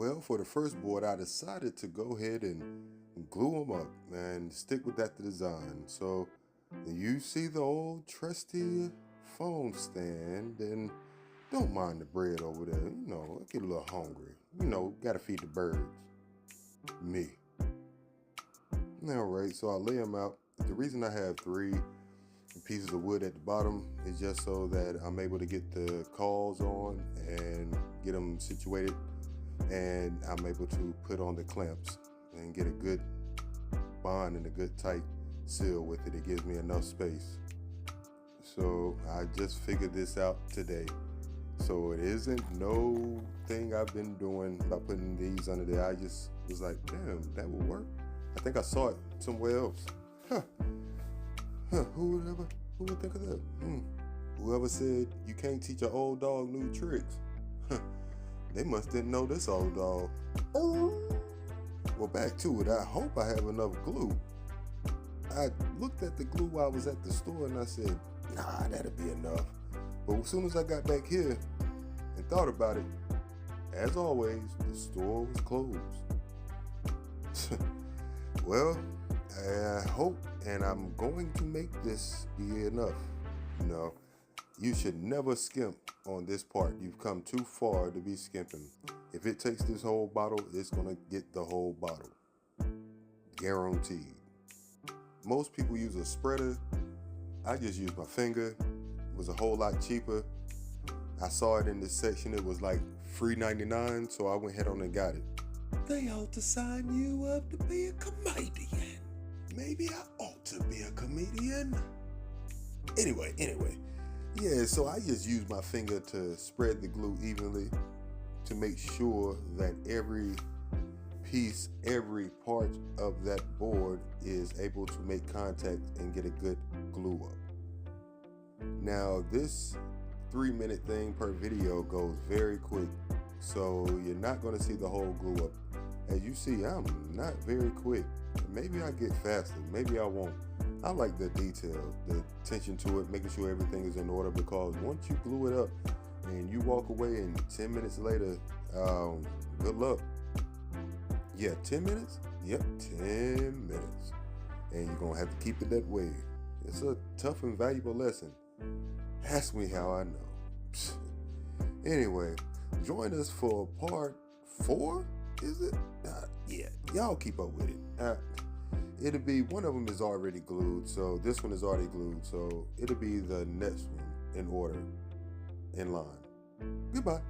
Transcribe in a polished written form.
Well, for the first board, I decided to go ahead and glue them up and stick with that design. So you see the old trusty phone stand, and don't mind the bread over there. I get a little hungry. Gotta feed the birds. Me. All right, so I lay them out. The reason I have three pieces of wood at the bottom is just so that I'm able to get the cawls on and get them situated, and I'm able to put on the clamps and get a good bond and a good tight seal with it. It gives me enough space. So I just figured this out today. So it isn't no thing I've been doing by putting these under there. I just was like, damn, that would work. I think I saw it somewhere else. Who would think of that? Whoever said you can't teach an old dog new tricks? They must didn't know this old dog. Well, back to it. I hope I have enough glue. I looked at the glue while I was at the store and I said, nah, that'll be enough. But as soon as I got back here and thought about it, as always, the store was closed. Well, I hope, and I'm going to make this be enough. You should never skimp on this part. You've come too far to be skimping. If it takes this whole bottle, it's gonna get the whole bottle. Guaranteed. Most people use a spreader. I just use my finger. It was a whole lot cheaper. I saw it in this section. It was like $3.99, so I went ahead on and got it. They ought to sign you up to be a comedian. Maybe I ought to be a comedian. Anyway. Yeah, so I just use my finger to spread the glue evenly to make sure that every piece, every part of that board is able to make contact and get a good glue up. Now, this 3-minute thing per video goes very quick, so you're not going to see the whole glue up. As you see, I'm not very quick. Maybe I get faster, maybe I won't. I like the detail, the attention to it, making sure everything is in order, because once you glue it up and you walk away and 10 minutes later, good luck. Yeah, 10 minutes? Yep, 10 minutes. And you're going to have to keep it that way. It's a tough and valuable lesson. Ask me how I know. Anyway, join us for part 4, is it? Yeah, y'all keep up with it. It'll be, one of them is already glued, so this one is already glued, so it'll be the next one in order, in line. Goodbye.